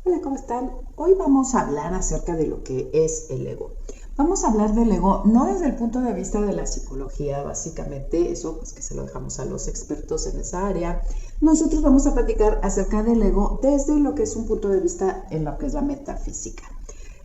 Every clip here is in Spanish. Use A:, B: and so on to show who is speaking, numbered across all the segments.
A: Hola, ¿cómo están? Hoy vamos a hablar acerca de lo que es el ego. Vamos a hablar del ego no desde el punto de vista de la psicología, básicamente, eso pues que se lo dejamos a los expertos en esa área. Nosotros vamos a platicar acerca del ego desde lo que es un punto de vista en lo que es la metafísica.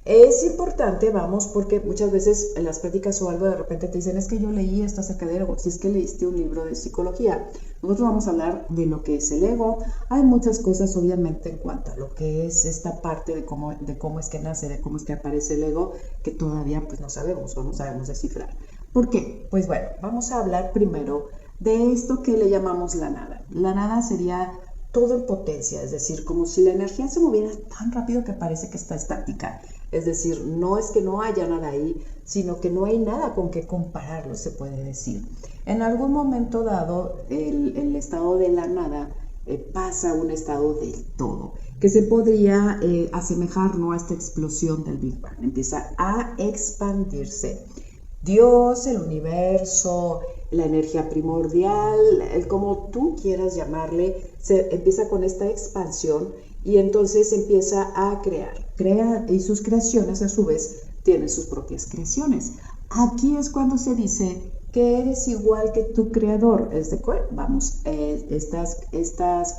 A: Es importante, vamos, porque muchas veces en las prácticas o algo de repente te dicen, es que yo leí esto acerca del ego, si es que leíste un libro de psicología. Nosotros vamos a hablar de lo que es el ego. Hay muchas cosas, obviamente, en cuanto a lo que es esta parte de cómo es que nace, de cómo es que aparece el ego, que todavía pues no sabemos o no sabemos descifrar. ¿Por qué? Pues bueno, vamos a hablar primero de esto que le llamamos la nada. La nada sería todo en potencia, es decir, como si la energía se moviera tan rápido que parece que está estática. Es decir, no es que no haya nada ahí, sino que no hay nada con que compararlo, se puede decir. En algún momento dado, el estado de la nada pasa a un estado del todo, que se podría asemejar, ¿no?, a esta explosión del Big Bang. Empieza a expandirse. Dios, el universo, la energía primordial, como tú quieras llamarle, se empieza con esta expansión y entonces empieza a crear. Crea, y sus creaciones a su vez tienen sus propias creaciones. Aquí es cuando se dice que eres igual que tu creador. Es de vamos, estas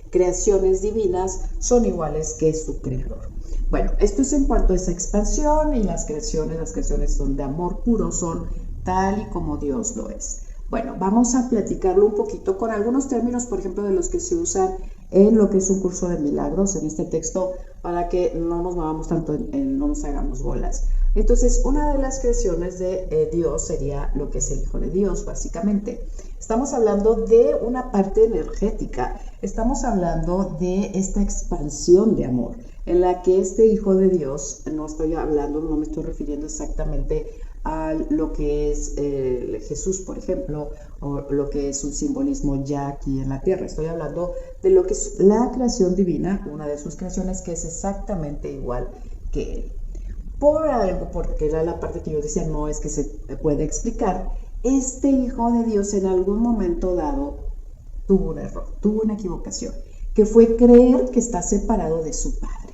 A: creaciones divinas son iguales que su creador. Bueno, esto es en cuanto a esa expansión y las creaciones son de amor puro, son tal y como Dios lo es. Bueno, vamos a platicarlo un poquito con algunos términos, por ejemplo, de los que se usan en lo que es un curso de milagros, en este texto, para que no nos movamos tanto, no nos hagamos bolas. Entonces, una de las creaciones de Dios sería lo que es el Hijo de Dios, básicamente. Estamos hablando de una parte energética, estamos hablando de esta expansión de amor, en la que este Hijo de Dios, no me estoy refiriendo exactamente a lo que es Jesús, por ejemplo, o lo que es un simbolismo ya aquí en la tierra. Estoy hablando de lo que es la creación divina, una de sus creaciones que es exactamente igual que Él. Por algo, porque era la parte que yo decía, no es que se puede explicar, este Hijo de Dios en algún momento dado tuvo un error, tuvo una equivocación, que fue creer que está separado de su Padre.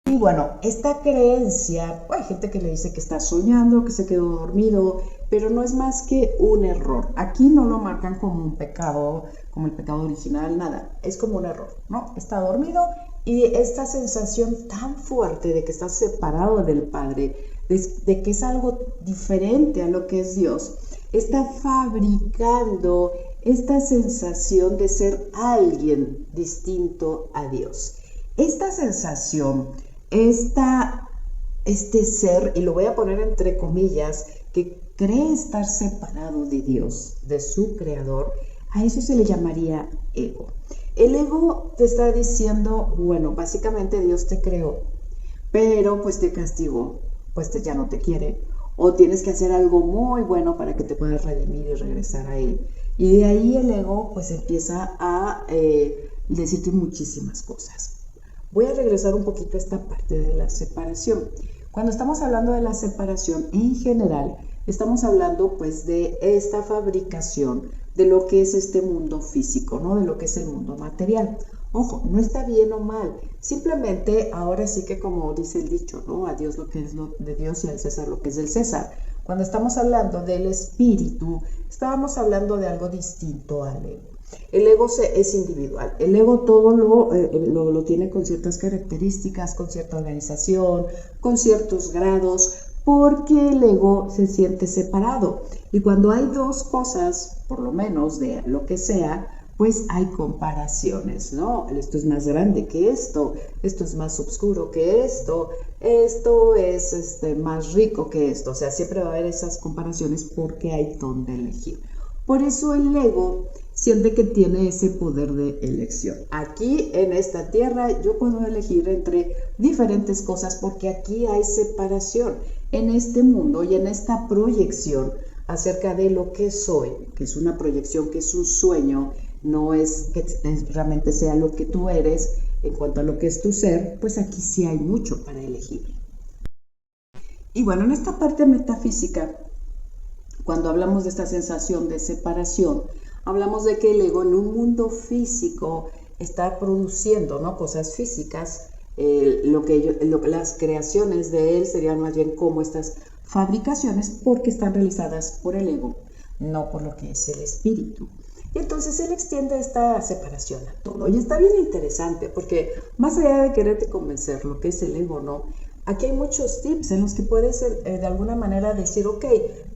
A: Y bueno, esta creencia, hay gente que le dice que está soñando, que se quedó dormido, pero no es más que un error. Aquí no lo marcan como un pecado, como el pecado original, nada. Es como un error, ¿no? Está dormido y esta sensación tan fuerte de que está separado del Padre, de que es algo diferente a lo que es Dios, está fabricando esta sensación de ser alguien distinto a Dios. Esta sensación, este ser, y lo voy a poner entre comillas, que cree estar separado de Dios, de su creador, a eso se le llamaría ego. El ego te está diciendo, bueno, básicamente Dios te creó, pero pues te castigó, pues ya no te quiere, o tienes que hacer algo muy bueno para que te puedas redimir y regresar a Él. Y de ahí el ego pues empieza a decirte muchísimas cosas. Voy a regresar un poquito a esta parte de la separación. Cuando estamos hablando de la separación en general, estamos hablando pues de esta fabricación de lo que es este mundo físico, ¿no? De lo que es el mundo material. Ojo, no está bien o mal, simplemente ahora sí que como dice el dicho, ¿no? A Dios lo que es lo de Dios y al César lo que es del César. Cuando estamos hablando del espíritu, estábamos hablando de algo distinto al ego. El ego es individual, el ego todo lo tiene con ciertas características, con cierta organización, con ciertos grados, porque el ego se siente separado. Y cuando hay dos cosas, por lo menos de lo que sea, pues hay comparaciones, ¿no? Esto es más grande que esto es más oscuro que esto es más rico que esto. O sea, siempre va a haber esas comparaciones porque hay donde elegir. Por eso el ego siente que tiene ese poder de elección. Aquí en esta tierra yo puedo elegir entre diferentes cosas porque aquí hay separación en este mundo y en esta proyección acerca de lo que soy, que es una proyección, que es un sueño, no es que realmente sea lo que tú eres en cuanto a lo que es tu ser, pues aquí sí hay mucho para elegir. Y bueno, en esta parte metafísica, cuando hablamos de esta sensación de separación, hablamos de que el ego en un mundo físico está produciendo, ¿no?, cosas físicas. Las creaciones de él serían más bien como estas fabricaciones, porque están realizadas por el ego, no por lo que es el espíritu. Y entonces él extiende esta separación a todo. Y está bien interesante, porque más allá de quererte convencer lo que es el ego, ¿no?, aquí hay muchos tips en los que puedes de alguna manera decir, ok,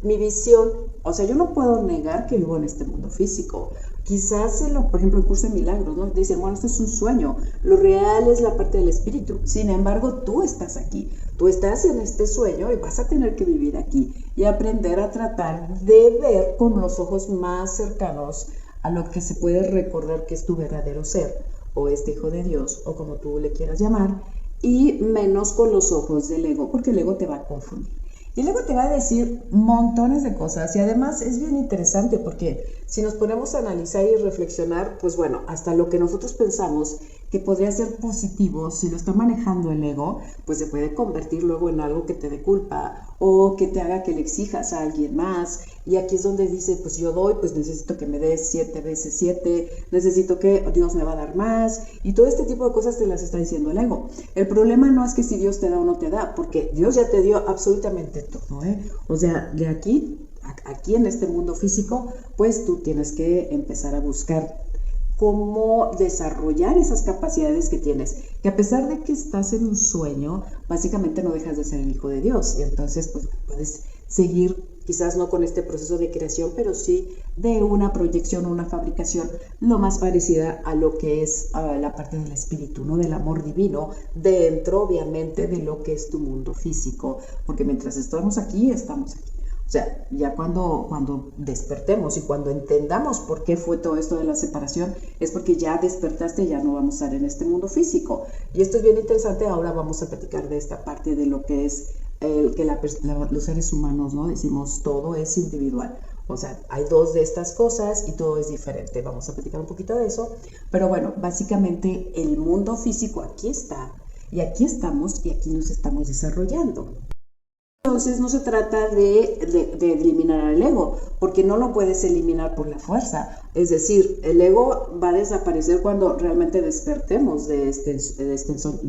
A: mi visión, o sea, yo no puedo negar que vivo en este mundo físico. Quizás, por ejemplo, el curso de milagros, ¿no?, dicen, bueno, esto es un sueño, lo real es la parte del espíritu. Sin embargo, tú estás aquí, tú estás en este sueño y vas a tener que vivir aquí y aprender a tratar de ver con los ojos más cercanos a lo que se puede recordar que es tu verdadero ser, o este hijo de Dios, o como tú le quieras llamar, y menos con los ojos del ego, porque el ego te va a confundir. Y el ego te va a decir montones de cosas, y además es bien interesante porque si nos ponemos a analizar y reflexionar, pues bueno, hasta lo que nosotros pensamos que podría ser positivo, si lo está manejando el ego, pues se puede convertir luego en algo que te dé culpa o que te haga que le exijas a alguien más. Y aquí es donde dice, pues yo doy, pues necesito que me des 7 veces 7, necesito que Dios me va a dar más, y todo este tipo de cosas te las está diciendo el ego. El problema no es que si Dios te da o no te da, porque Dios ya te dio absolutamente todo, ¿eh? O sea, de aquí en este mundo físico, pues tú tienes que empezar a buscar cómo desarrollar esas capacidades que tienes, que a pesar de que estás en un sueño, básicamente no dejas de ser el hijo de Dios, y entonces pues puedes seguir, quizás no con este proceso de creación, pero sí de una proyección o una fabricación lo más parecida a lo que es la parte del espíritu, ¿no?, del amor divino, dentro obviamente de lo que es tu mundo físico, porque mientras estamos aquí, estamos aquí. O sea, ya cuando despertemos y cuando entendamos por qué fue todo esto de la separación, es porque ya despertaste y ya no vamos a estar en este mundo físico. Y esto es bien interesante. Ahora vamos a platicar de esta parte de lo que es los seres humanos, ¿no? Decimos todo es individual. O sea, hay dos de estas cosas y todo es diferente. Vamos a platicar un poquito de eso. Pero bueno, básicamente el mundo físico aquí está, y aquí estamos, y aquí nos estamos desarrollando. Entonces no se trata de eliminar al ego, porque no lo puedes eliminar por la fuerza. Es decir, el ego va a desaparecer cuando realmente despertemos de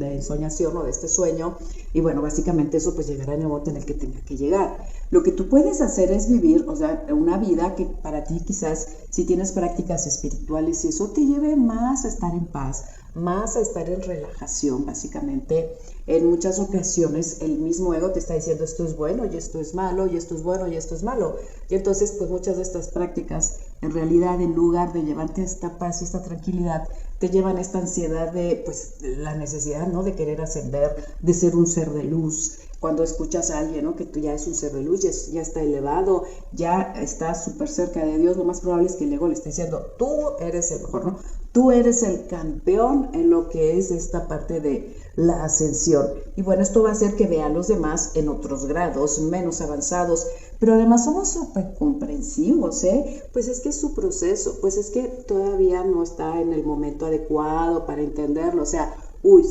A: ensoñación o de este sueño. Y bueno, básicamente eso pues llegará en el momento en el que tenga que llegar. Lo que tú puedes hacer es vivir, o sea, una vida que para ti quizás, si tienes prácticas espirituales, y eso te lleve más a estar en paz, más a estar en relajación, básicamente. En muchas ocasiones el mismo ego te está diciendo esto es bueno y esto es malo, y esto es bueno y esto es malo. Y entonces pues muchas de estas prácticas en realidad, en lugar de llevarte esta paz y esta tranquilidad, te llevan a esta ansiedad de pues la necesidad, ¿no?, de querer ascender, de ser un ser de luz. Cuando escuchas a alguien, ¿no?, que tú ya es un ser de luz, ya está elevado, ya está súper cerca de Dios, lo más probable es que el ego le esté diciendo, tú eres el mejor, ¿no? Tú eres el campeón en lo que es esta parte de la ascensión. Y bueno, esto va a hacer que vea a los demás en otros grados, menos avanzados, pero además somos súper comprensivos, ¿eh? Pues es que es su proceso, pues es que todavía no está en el momento adecuado para entenderlo, o sea,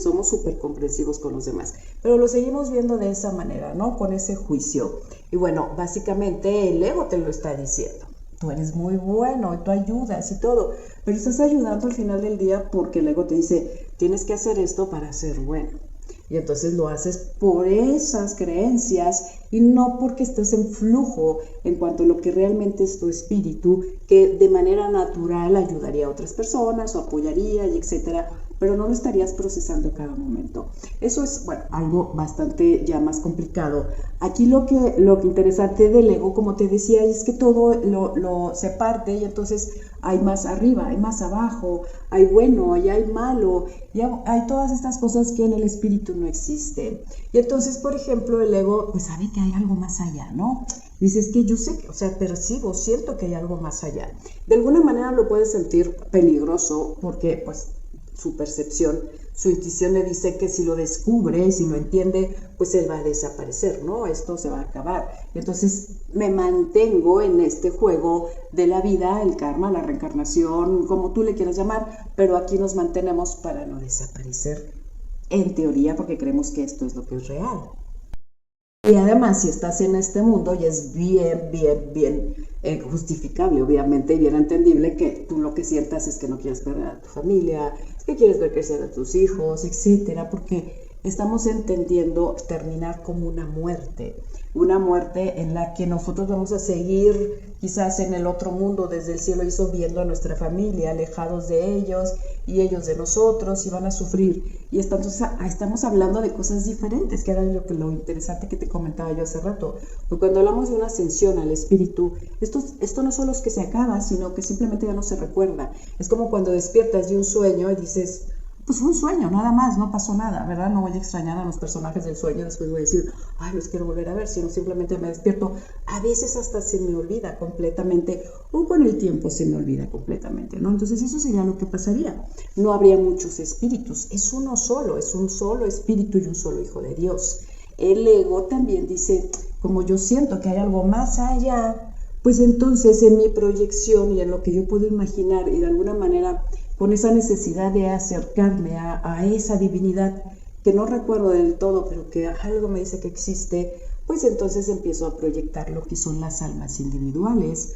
A: somos súper comprensivos con los demás, pero lo seguimos viendo de esa manera, ¿no?, con ese juicio. Y bueno, básicamente el ego te lo está diciendo. Tú eres muy bueno y tú ayudas y todo, pero estás ayudando al final del día porque el ego te dice, tienes que hacer esto para ser bueno. Y entonces lo haces por esas creencias y no porque estés en flujo en cuanto a lo que realmente es tu espíritu, que de manera natural ayudaría a otras personas o apoyaría y etcétera, pero no lo estarías procesando en cada momento. Eso es, bueno, algo bastante ya más complicado. Aquí lo que interesante del ego, como te decía, es que todo se parte y entonces hay más arriba, hay más abajo, hay bueno y hay malo, y hay todas estas cosas que en el espíritu no existen. Y entonces, por ejemplo, el ego pues sabe que hay algo más allá, ¿no? Dices que yo sé, o sea, siento que hay algo más allá. De alguna manera lo puedes sentir peligroso porque pues su percepción, su intuición le dice que si lo descubre, si lo entiende, pues él va a desaparecer, ¿no? Esto se va a acabar. Y entonces me mantengo en este juego de la vida, el karma, la reencarnación, como tú le quieras llamar, pero aquí nos mantenemos para no desaparecer, en teoría, porque creemos que esto es lo que es real. Y además, si estás en este mundo, ya es bien justificable, obviamente, y bien entendible que tú lo que sientas es que no quieres perder a tu familia, que quieres ver crecer a tus hijos, etcétera, porque estamos entendiendo terminar como una muerte en la que nosotros vamos a seguir quizás en el otro mundo desde el cielo hizo viendo a nuestra familia, alejados de ellos y ellos de nosotros y van a sufrir. Y estamos hablando de cosas diferentes, que era lo interesante que te comentaba yo hace rato. Porque cuando hablamos de una ascensión al espíritu, esto no solo es que se acaba, sino que simplemente ya no se recuerda. Es como cuando despiertas de un sueño y dices, pues fue un sueño, nada más, no pasó nada, ¿verdad? No voy a extrañar a los personajes del sueño, después voy a decir, ay, los quiero volver a ver, sino simplemente me despierto. A veces hasta se me olvida completamente, o con el tiempo se me olvida completamente, ¿no? Entonces eso sería lo que pasaría. No habría muchos espíritus, es uno solo, es un solo espíritu y un solo hijo de Dios. El ego también dice, como yo siento que hay algo más allá, pues entonces en mi proyección y en lo que yo puedo imaginar y de alguna manera con esa necesidad de acercarme a esa divinidad que no recuerdo del todo, pero que algo me dice que existe, pues entonces empiezo a proyectar lo que son las almas individuales,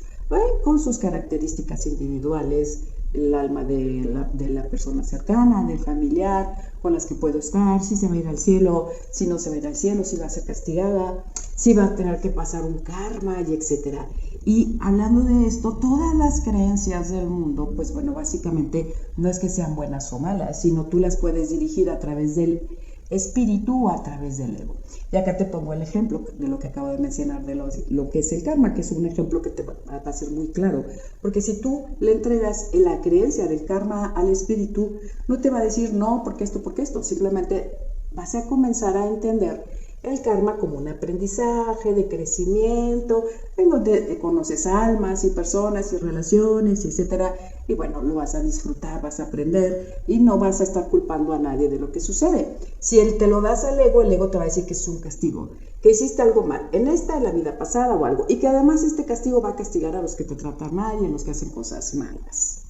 A: con sus características individuales, el alma de la persona cercana, del familiar, con las que puedo estar, si se va a ir al cielo, si no se va a ir al cielo, si va a ser castigada, si va a tener que pasar un karma, y etcétera. Y hablando de esto, todas las creencias del mundo, pues bueno, básicamente no es que sean buenas o malas, sino tú las puedes dirigir a través del espíritu o a través del ego. Y acá te pongo el ejemplo de lo que acabo de mencionar, de lo que es el karma, que es un ejemplo que te va a ser muy claro. Porque si tú le entregas la creencia del karma al espíritu, no te va a decir no, porque esto, simplemente vas a comenzar a entender el karma como un aprendizaje de crecimiento, en donde conoces almas y personas y relaciones, etcétera, y bueno, lo vas a disfrutar, vas a aprender y no vas a estar culpando a nadie de lo que sucede. Si él te lo das al ego, el ego te va a decir que es un castigo, que hiciste algo mal en la vida pasada o algo, y que además este castigo va a castigar a los que te tratan mal y a los que hacen cosas malas.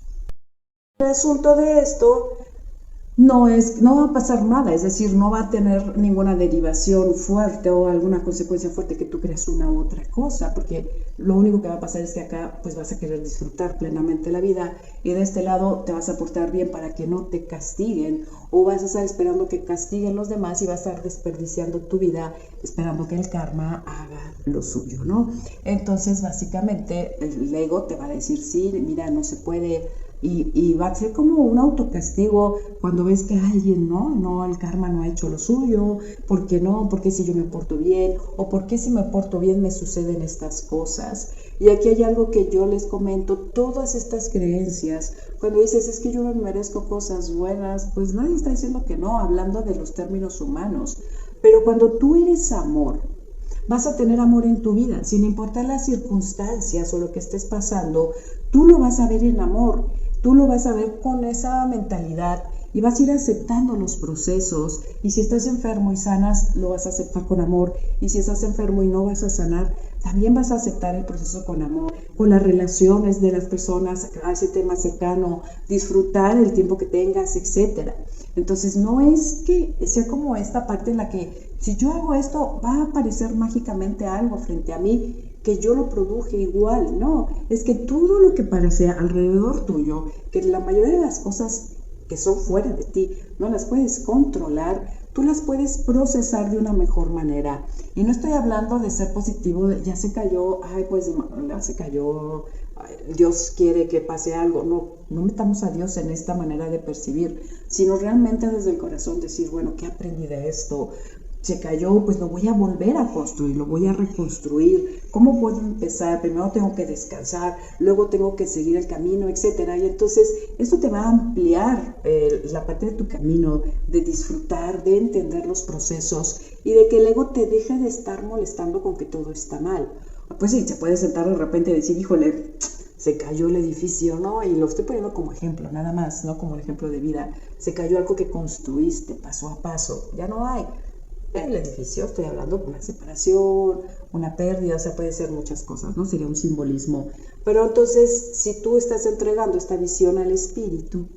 A: El asunto de esto no va a pasar nada, es decir, no va a tener ninguna derivación fuerte o alguna consecuencia fuerte que tú creas una u otra cosa, porque lo único que va a pasar es que acá pues vas a querer disfrutar plenamente la vida y de este lado te vas a portar bien para que no te castiguen, o vas a estar esperando que castiguen los demás y vas a estar desperdiciando tu vida esperando que el karma haga lo suyo, ¿no? Entonces básicamente el ego te va a decir, sí, mira, no se puede. Y va a ser como un autocastigo cuando ves que alguien, no, el karma no ha hecho lo suyo, ¿por qué no? ¿Por qué si yo me porto bien? ¿O por qué si me porto bien me suceden estas cosas? Y aquí hay algo que yo les comento, todas estas creencias, cuando dices, es que yo me merezco cosas buenas, pues nadie está diciendo que no, hablando de los términos humanos, pero cuando tú eres amor, vas a tener amor en tu vida, sin importar las circunstancias o lo que estés pasando, tú lo vas a ver en amor. Tú lo vas a ver con esa mentalidad y vas a ir aceptando los procesos. Y si estás enfermo y sanas, lo vas a aceptar con amor. Y si estás enfermo y no vas a sanar, también vas a aceptar el proceso con amor, con las relaciones de las personas, a ese tema cercano, disfrutar el tiempo que tengas, etc. Entonces no es que sea como esta parte en la que si yo hago esto va a aparecer mágicamente algo frente a mí que yo lo produje igual, no, es que todo lo que parece alrededor tuyo, que la mayoría de las cosas que son fuera de ti, no las puedes controlar, tú las puedes procesar de una mejor manera. Y no estoy hablando de ser positivo, ya se cayó, ya se cayó, Dios quiere que pase algo, no metamos a Dios en esta manera de percibir, sino realmente desde el corazón decir, bueno, ¿qué aprendí de esto? Se cayó, pues lo voy a volver a construir, lo voy a reconstruir. ¿Cómo puedo empezar? Primero tengo que descansar, luego tengo que seguir el camino, etcétera. Y entonces esto te va a ampliar la parte de tu camino, de disfrutar, de entender los procesos y de que el ego te deje de estar molestando con que todo está mal. Pues sí, se puede sentar de repente y decir, híjole, se cayó el edificio, ¿no? Y lo estoy poniendo como ejemplo, nada más, no como un ejemplo de vida. Se cayó algo que construiste paso a paso, ya no hay. El edificio, estoy hablando de una separación, una pérdida, o sea, puede ser muchas cosas, ¿no? Sería un simbolismo. Pero entonces, si tú estás entregando esta visión al espíritu,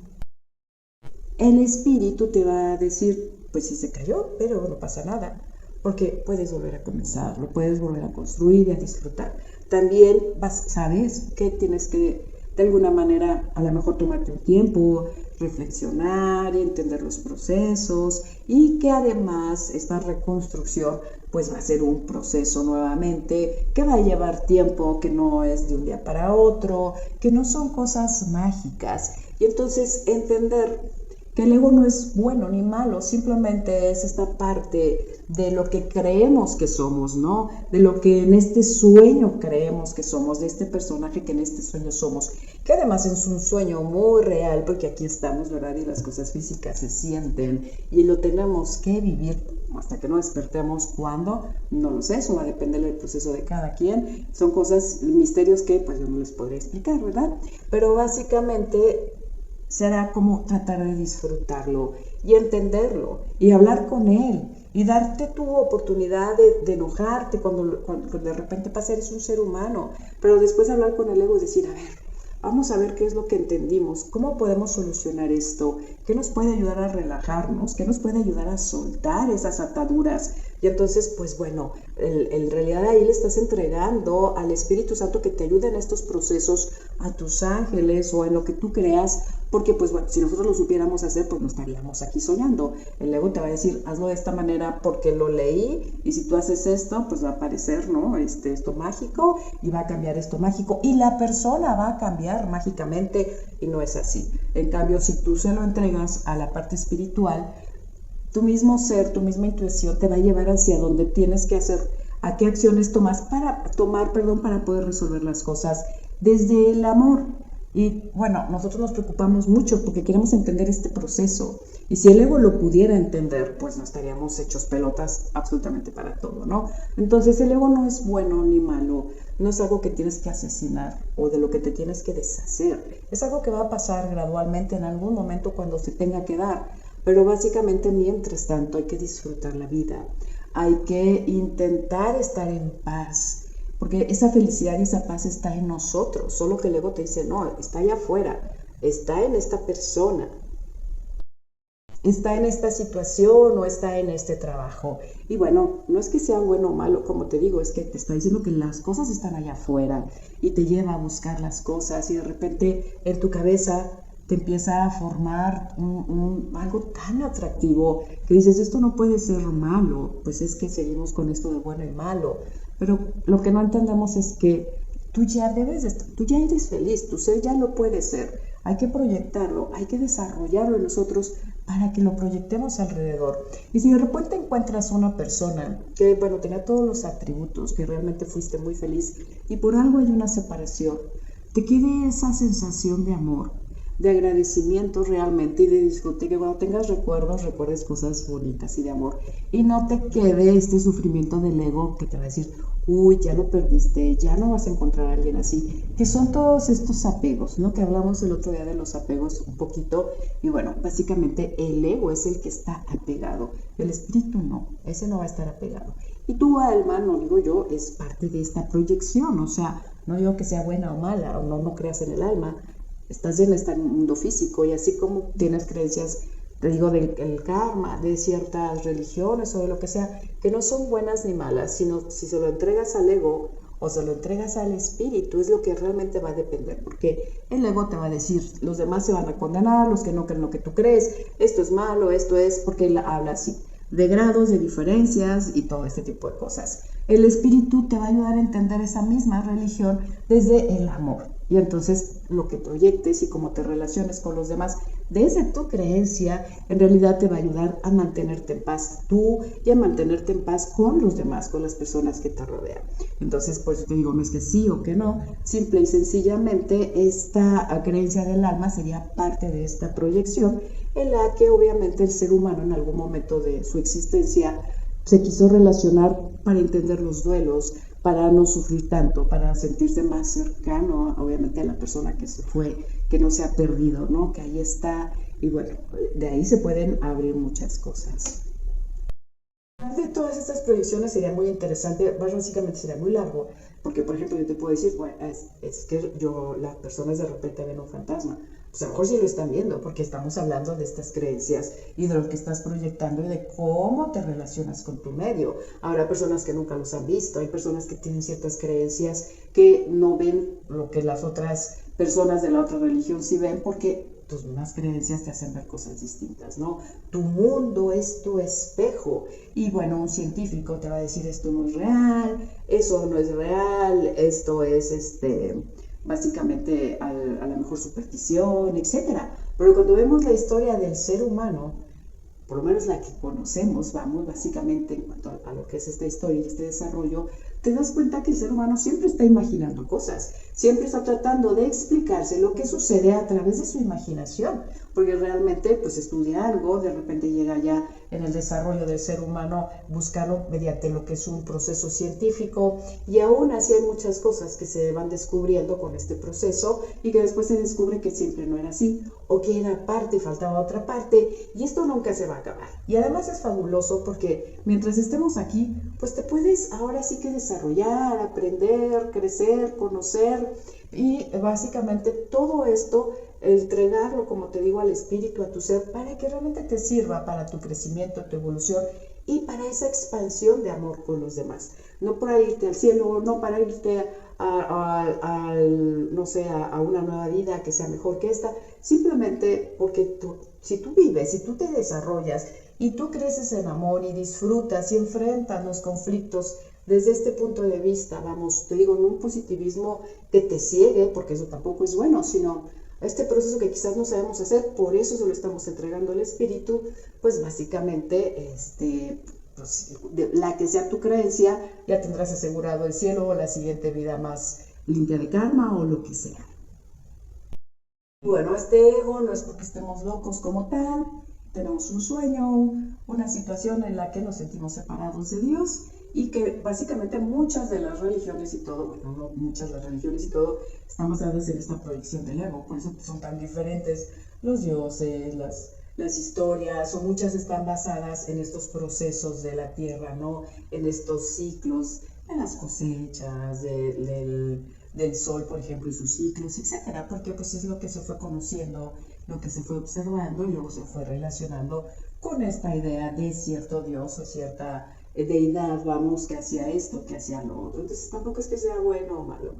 A: el espíritu te va a decir, pues sí se cayó, pero no pasa nada, porque puedes volver a comenzar, lo puedes volver a construir y a disfrutar. También sabes que tienes que de alguna manera a lo mejor tomarte un tiempo, reflexionar y entender los procesos, y que además esta reconstrucción pues va a ser un proceso nuevamente que va a llevar tiempo, que no es de un día para otro, que no son cosas mágicas. Y entonces entender que el ego no es bueno ni malo, simplemente es esta parte de lo que creemos que somos, ¿no? De lo que en este sueño creemos que somos, de este personaje que en este sueño somos, que además es un sueño muy real, porque aquí estamos, ¿verdad? Y las cosas físicas se sienten y lo tenemos que vivir hasta que no despertemos. ¿Cuándo? No lo sé, eso va a depender del proceso de cada quien. Son cosas, misterios que pues yo no les podría explicar, ¿verdad? Pero básicamente será como tratar de disfrutarlo y entenderlo y hablar con él y darte tu oportunidad de enojarte cuando de repente pasa, eres un ser humano, pero después de hablar con el ego y decir, a ver, vamos a ver qué es lo que entendimos, cómo podemos solucionar esto, qué nos puede ayudar a relajarnos, qué nos puede ayudar a soltar esas ataduras. Y entonces, pues bueno, en realidad ahí le estás entregando al Espíritu Santo que te ayude en estos procesos, a tus ángeles o en lo que tú creas, porque pues bueno, si nosotros lo supiéramos hacer, pues no estaríamos aquí soñando. El ego te va a decir, hazlo de esta manera porque lo leí, y si tú haces esto, pues va a aparecer, ¿no? Esto mágico, y va a cambiar esto mágico, y la persona va a cambiar mágicamente, y no es así. En cambio, si tú se lo entregas a la parte espiritual, tu mismo ser, tu misma intuición te va a llevar hacia donde tienes que hacer, a qué acciones para poder resolver las cosas desde el amor. Y bueno, nosotros nos preocupamos mucho porque queremos entender este proceso. Y si el ego lo pudiera entender, pues no estaríamos hechos pelotas absolutamente para todo, ¿no? Entonces el ego no es bueno ni malo, no es algo que tienes que asesinar o de lo que te tienes que deshacer. Es algo que va a pasar gradualmente en algún momento cuando se tenga que dar. Pero básicamente, mientras tanto, hay que disfrutar la vida. Hay que intentar estar en paz, porque esa felicidad y esa paz está en nosotros. Solo que el ego te dice, no, está allá afuera, está en esta persona, está en esta situación o está en este trabajo. Y bueno, no es que sea bueno o malo, como te digo, es que te está diciendo que las cosas están allá afuera y te lleva a buscar las cosas, y de repente en tu cabeza te empieza a formar algo tan atractivo que dices, esto no puede ser malo. Pues es que seguimos con esto de bueno y malo. Pero lo que no entendemos es que tú ya eres feliz, tu ser ya lo puede ser. Hay que proyectarlo, hay que desarrollarlo en nosotros para que lo proyectemos alrededor. Y si de repente encuentras una persona que, bueno, tenía todos los atributos, que realmente fuiste muy feliz, y por algo hay una separación, te quede esa sensación de amor, de agradecimiento realmente y de disfrute, que cuando tengas recuerdos, recuerdes cosas bonitas y de amor, y no te quede este sufrimiento del ego que te va a decir, uy, ya lo perdiste, ya no vas a encontrar a alguien así, que son todos estos apegos, ¿no? Que hablamos el otro día de los apegos un poquito, y bueno, básicamente el ego es el que está apegado, el espíritu no, ese no va a estar apegado. Y tu alma, no digo yo, es parte de esta proyección, o sea, no digo que sea buena o mala, o no creas en el alma. Estás en este mundo físico, y así como tienes creencias, te digo, del karma, de ciertas religiones o de lo que sea, que no son buenas ni malas, sino si se lo entregas al ego o se lo entregas al espíritu, es lo que realmente va a depender, porque el ego te va a decir, los demás se van a condenar, los que no creen lo que tú crees, esto es malo, esto es, porque él habla así, de grados, de diferencias y todo este tipo de cosas. El espíritu te va a ayudar a entender esa misma religión desde el amor. Y entonces lo que proyectes y cómo te relaciones con los demás desde tu creencia, en realidad te va a ayudar a mantenerte en paz tú y a mantenerte en paz con los demás, con las personas que te rodean. Entonces, por eso te digo, no es que sí o que no, simple y sencillamente esta creencia del alma sería parte de esta proyección en la que obviamente el ser humano en algún momento de su existencia se quiso relacionar para entender los duelos, para no sufrir tanto, para sentirse más cercano, obviamente, a la persona que se fue, que no se ha perdido, ¿no? Que ahí está, y bueno, de ahí se pueden abrir muchas cosas. De todas estas proyecciones sería muy interesante, básicamente sería muy largo, porque por ejemplo yo te puedo decir, bueno, es que las personas de repente ven un fantasma. Pues a lo mejor sí lo están viendo, porque estamos hablando de estas creencias y de lo que estás proyectando y de cómo te relacionas con tu medio. Habrá personas que nunca los han visto, hay personas que tienen ciertas creencias que no ven lo que las otras personas de la otra religión sí ven, porque tus mismas creencias te hacen ver cosas distintas, ¿no? Tu mundo es tu espejo. Y bueno, un científico te va a decir esto no es real, eso no es real, esto es básicamente a lo mejor superstición, etcétera. Pero cuando vemos la historia del ser humano, por lo menos la que conocemos, vamos, básicamente en cuanto a lo que es esta historia y este desarrollo, te das cuenta que el ser humano siempre está imaginando cosas, siempre está tratando de explicarse lo que sucede a través de su imaginación, porque realmente pues estudia algo, de repente llega ya en el desarrollo del ser humano buscarlo mediante lo que es un proceso científico, y aún así hay muchas cosas que se van descubriendo con este proceso y que después se descubre que siempre no era así, o que era parte y faltaba otra parte, y esto nunca se va a acabar. Y además es fabuloso porque mientras estemos aquí, pues te puedes ahora sí que desarrollar, aprender, crecer, conocer, y básicamente todo esto, entregarlo, como te digo, al espíritu, a tu ser, para que realmente te sirva para tu crecimiento, tu evolución y para esa expansión de amor con los demás. No para irte al cielo, no para irte no sé, a una nueva vida que sea mejor que esta, simplemente porque si tú vives, si tú te desarrollas y tú creces en amor y disfrutas y enfrentas los conflictos desde este punto de vista, vamos, te digo, no un positivismo que te ciegue, porque eso tampoco es bueno, sino este proceso que quizás no sabemos hacer, por eso se lo estamos entregando al espíritu, pues básicamente, pues, la que sea tu creencia, ya tendrás asegurado el cielo o la siguiente vida más limpia de karma o lo que sea. Bueno, este ego no es porque estemos locos como tal, tenemos un sueño, una situación en la que nos sentimos separados de Dios, y que básicamente muchas de las religiones y todo, bueno, no muchas de las religiones y todo, están basadas en esta proyección del ego, por eso son tan diferentes los dioses, las historias, o muchas están basadas en estos procesos de la tierra, ¿no? En estos ciclos, en las cosechas, del sol, por ejemplo, y sus ciclos, etcétera, porque pues es lo que se fue conociendo, lo que se fue observando y luego se fue relacionando con esta idea de cierto Dios o cierta deidad, vamos, que hacía esto, que hacía lo otro. Entonces tampoco es que sea bueno o malo.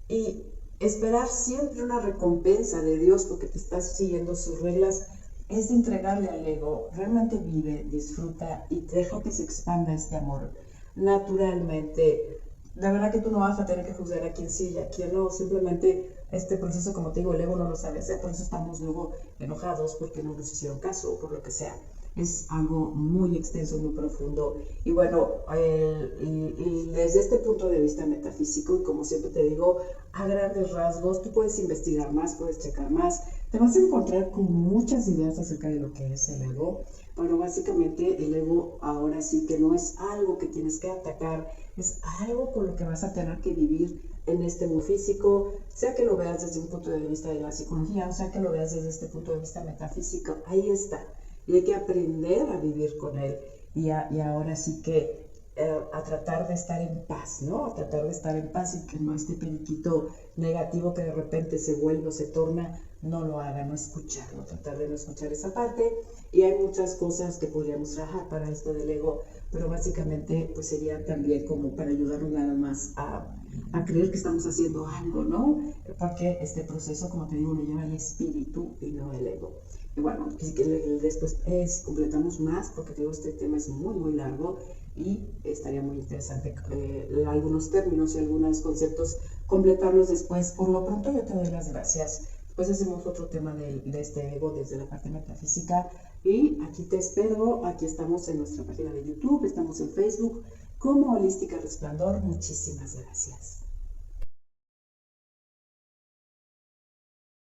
A: Y esperar siempre una recompensa de Dios porque te estás siguiendo sus reglas es de entregarle al ego. Realmente vive, disfruta y deja que se expanda este amor naturalmente. La verdad que tú no vas a tener que juzgar a quien sí y a quien no, simplemente este proceso, como te digo, el ego no lo sabe hacer, por eso estamos luego enojados porque no nos hicieron caso o por lo que sea. Es algo muy extenso, muy profundo. Y bueno, desde este punto de vista metafísico, y como siempre te digo, a grandes rasgos, tú puedes investigar más, puedes checar más, te vas a encontrar con muchas ideas acerca de lo que es el ego, pero básicamente el ego ahora sí que no es algo que tienes que atacar, es algo con lo que vas a tener que vivir en este mundo físico, sea que lo veas desde un punto de vista de la psicología, o sea que lo veas desde este punto de vista metafísico, ahí está. Y hay que aprender a vivir con él y ahora sí que a tratar de estar en paz, ¿no? A tratar de estar en paz y que no este periquito negativo que de repente se vuelve o se torna, no lo haga, no escucharlo, tratar de no escuchar esa parte. Y hay muchas cosas que podríamos trabajar para esto del ego, pero básicamente pues sería también como para ayudarnos nada más a creer que estamos haciendo algo, ¿no? Porque este proceso, como te digo, lo lleva el espíritu y no el ego. Y bueno, después si completamos más, porque te digo, este tema es muy, muy largo y estaría muy interesante algunos términos y algunos conceptos completarlos después. Por lo pronto yo te doy las gracias. Después hacemos otro tema de este ego desde la parte metafísica y aquí te espero. Aquí estamos en nuestra página de YouTube, estamos en Facebook como Holística Resplandor. Muchísimas gracias.